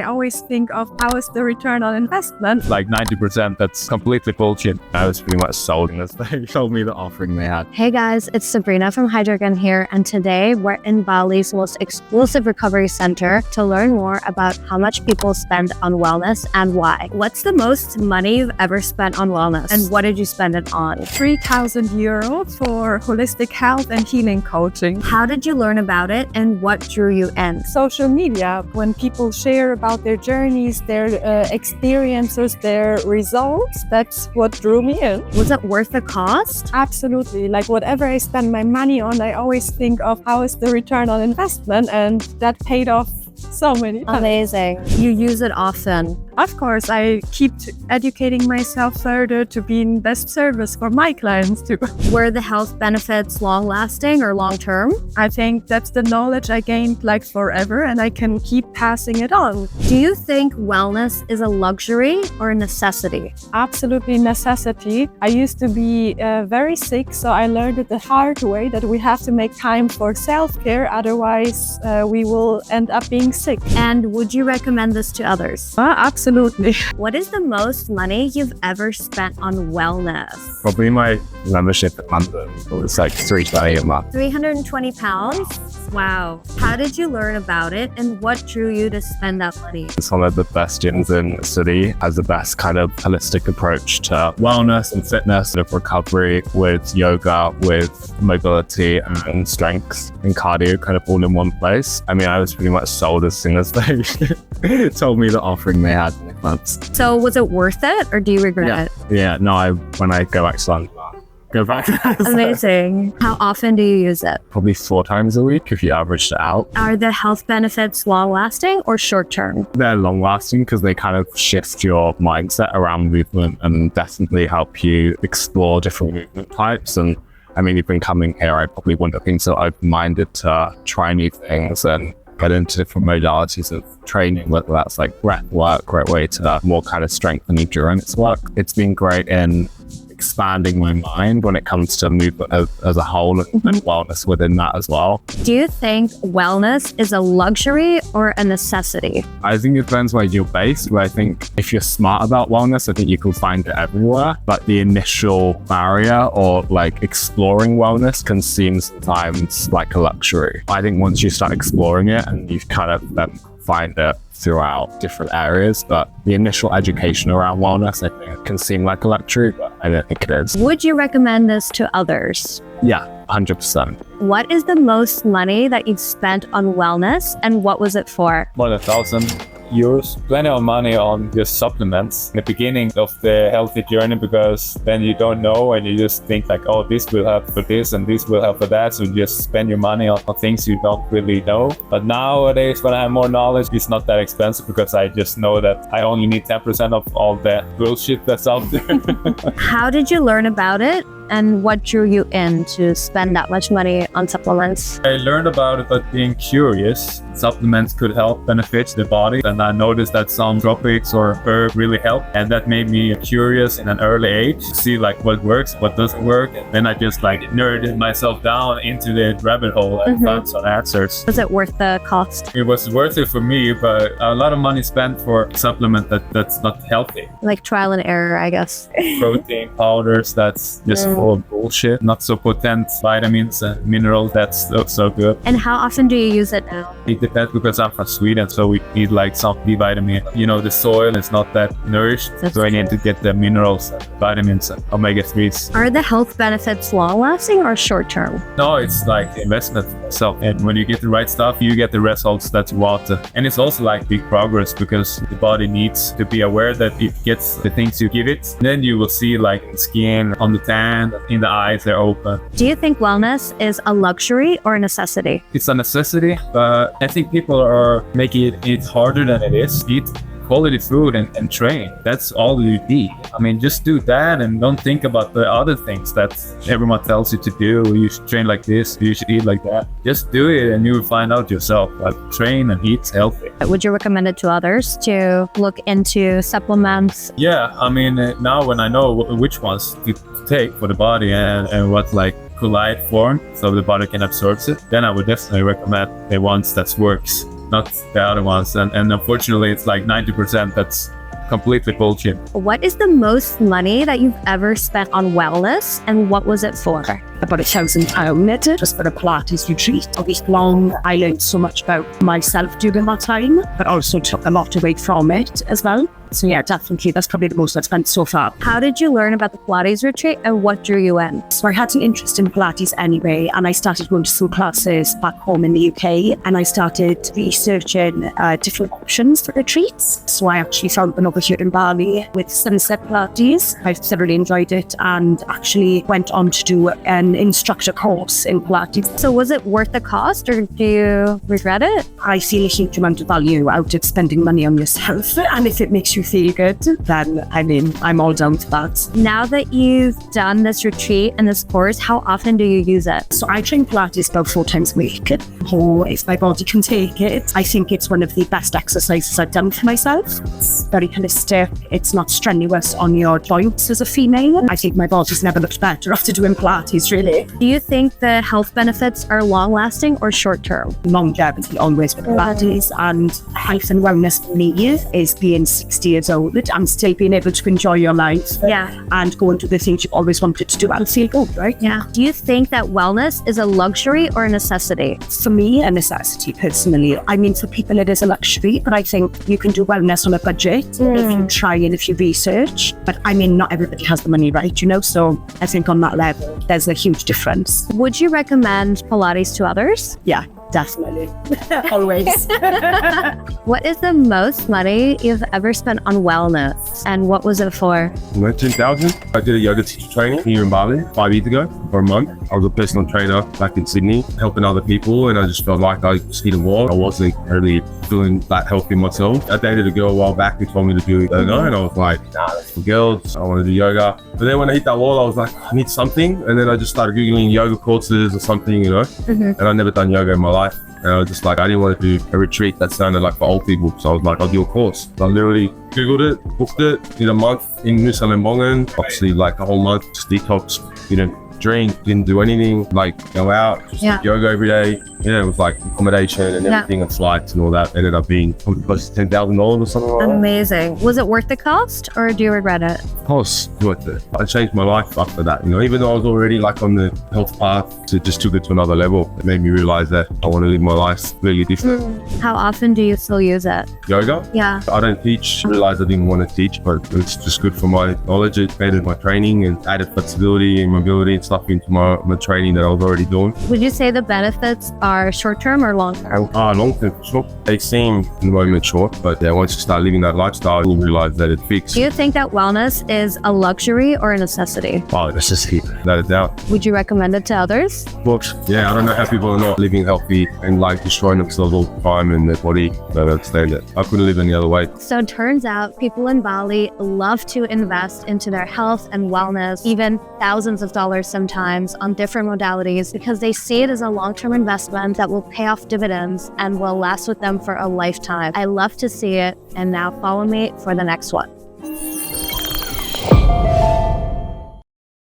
I always think of how is the return on investment. Like 90%, that's completely bullshit. I was pretty much sold as they told me the offering they had. Hey guys, it's Sabrina from HYDRAGUN here, and today we're in Bali's most exclusive recovery center to learn more about how much people spend on wellness and why. What's the most money you've ever spent on wellness, and what did you spend it on? €3,000 for holistic health and healing coaching. How did you learn about it, and what drew you in? Social media, when people share about their journeys, their experiences, their results, that's what drew me in. Was it worth the cost? Absolutely. Like whatever I spend my money on, I always think of how is the return on investment, and that paid off so many times. Amazing. You use it often. Of course, I keep educating myself further to be in best service for my clients too. Were the health benefits long-lasting or long-term? I think that's the knowledge I gained like forever, and I can keep passing it on. Do you think wellness is a luxury or a necessity? Absolutely necessity. I used to be very sick, so I learned it the hard way that we have to make time for self-care, otherwise we will end up being sick. And would you recommend this to others? Absolutely. What is the most money you've ever spent on wellness? Probably my membership in London. It was like £320 a month. £320? Wow. How did you learn about it, and what drew you to spend that money? It's one of the best gyms in the city, has the best kind of holistic approach to wellness and fitness and recovery, with yoga, with mobility and strength and cardio kind of all in one place. I mean, I was pretty much sold as soon as they told me the offering they had in the clubs. So was it worth it, or do you regret it? Yeah, no, when I go back to London, I'll go back. Amazing. How often do you use it? Probably 4 times a week if you averaged it out. Are the health benefits long-lasting or short-term? They're long-lasting because they kind of shift your mindset around movement and definitely help you explore different movement types. And I mean, even coming here, I probably wouldn't have been so open-minded to try new things and get into different modalities of training, whether that's like breath work, great way to more kind of strength and endurance work. It's been great in expanding my mind when it comes to movement as a whole, and wellness within that as well. Do you think wellness is a luxury or a necessity? I think it depends where you're based, but I think if you're smart about wellness, I think you can find it everywhere. But the initial barrier or like exploring wellness can seem sometimes like a luxury. I think once you start exploring it and you kind of find it throughout different areas, but the initial education around wellness, I think, can seem like a luxury, but I don't think it is. Would you recommend this to others? Yeah, 100%. What is the most money that you've spent on wellness, and what was it for? More than €1,000. Plenty of money on just supplements in the beginning of the healthy journey, because then you don't know and you just think like, oh, this will help for this and this will help for that, so you just spend your money on things you don't really know. But nowadays, when I have more knowledge, it's not that expensive because I just know that I only need 10% of all the bullshit that's out there. How did you learn about it, and what drew you in to spend that much money on supplements? I learned about it by being curious. Supplements could help benefit the body, and I noticed that some tropics or herb really help, and that made me curious in an early age to see like what works, what doesn't work. And then I just like nerded myself down into the rabbit hole and found some answers. Was it worth the cost? It was worth it for me, but a lot of money spent for a supplement that's not healthy. Like trial and error, I guess. Protein powders that's just full of bullshit, not so potent vitamins and minerals that's so good. And how often do you use it now? It depends, because I'm from Sweden, so we need like some B vitamin. You know, the soil is not that nourished, so I need to get the minerals, vitamins, and omega-3s. Are the health benefits long-lasting or short-term? No, it's like investment. So, and when you get the right stuff, you get the results that you want. And it's also like big progress, because the body needs to be aware that it gets the things you give it. Then you will see like the skin, on the tan, in the eyes, they're open. Do you think wellness is a luxury or a necessity? It's a necessity, but I think people are making it harder than it is. Eat quality food and train. That's all you need. I mean, just do that and don't think about the other things that everyone tells you to do. You should train like this, you should eat like that. Just do it and you will find out yourself. Like, train and eat healthy. Would you recommend it to others to look into supplements? Yeah, I mean, now when I know which ones to take for the body and what like collide form so the body can absorb it, then I would definitely recommend the ones that works not the other ones. And unfortunately, it's like 90% that's completely bullshit. What is the most money that you've ever spent on wellness, and what was it for? About £1,000 just for a Pilates retreat a week long. I learned so much about myself during that time, but also took a lot away from it as well. So yeah, definitely, that's probably the most I've spent so far. How did you learn about the Pilates retreat, and what drew you in? So I had an interest in Pilates anyway, and I started going to some classes back home in the UK, and I started researching different options for retreats. So I actually found one over here in Bali with Sunset Pilates. I thoroughly enjoyed it, and actually went on to do an instructor course in Pilates. So was it worth the cost, or do you regret it? I feel a huge amount of value out of spending money on yourself, and if it makes you feel good, then I'm all down for that. Now that you've done this retreat and this course, how often do you use it? So I train Pilates about 4 times a week. Or if my body can take it, I think it's one of the best exercises I've done for myself. It's very holistic. It's not strenuous on your joints as a female. I think my body's never looked better after doing Pilates, really. Do you think the health benefits are long-lasting or short-term? Longevity always with Pilates, and health and wellness for me is being 60 years old and still being able to enjoy your life. Yeah. And go and do the things you always wanted to do and feel good, right? Yeah. Do you think that wellness is a luxury or a necessity? For me, a necessity personally. I mean, for people it is a luxury, but I think you can do wellness on a budget if you try and if you research. But I mean, not everybody has the money, right? So I think on that level, there's a huge difference. Would you recommend Pilates to others? Yeah, definitely. Always. What is the most money you've ever spent on wellness, and what was it for? 19,000. I did a yoga teacher training here in Bali 5 years ago for a month. I was a personal trainer back in Sydney, helping other people, and I just felt like I just hit a wall. I wasn't really feeling that healthy myself. I dated a girl a while back who told me to do yoga, and I was like, nah, that's for girls. I want to do yoga. But then when I hit that wall, I was like, I need something. And then I just started Googling yoga courses or something, and I'd never done yoga in my life. And I was just like, I didn't want to do a retreat that sounded like for old people. So I was like, I'll do a course. So I literally Googled it, booked it, did a month in 𝗕𝗏𝗗𝗿𝗏. Obviously, like the whole month, just detox, didn't drink, didn't do anything, like go out, just yoga every day. Yeah, it was like accommodation and everything and flights and all that. Ended up being close to $10,000 or something like that. Amazing. Was it worth the cost, or do you regret it? Of course, worth it. I changed my life after that. Even though I was already like on the health path, it just took it to another level. It made me realize that I want to live my life really different. How often do you still use it? Yoga? Yeah. I don't teach. I realized I didn't want to teach, but it's just good for my knowledge. It expanded my training and added flexibility and mobility and stuff into my training that I was already doing. Would you say the benefits are short-term or long-term? Long-term for sure. They seem in the moment short, but once you start living that lifestyle, you realize that it's fixed. Do you think that wellness is a luxury or a necessity? Oh, necessity, without a doubt. Would you recommend it to others? But yeah, I don't know how people are not living healthy and like destroying themselves all the time and their body. I don't understand it. I couldn't live any other way. So it turns out people in Bali love to invest into their health and wellness, even thousands of dollars sometimes on different modalities, because they see it as a long-term investment that will pay off dividends and will last with them for a lifetime. I love to see it, and now follow me for the next one.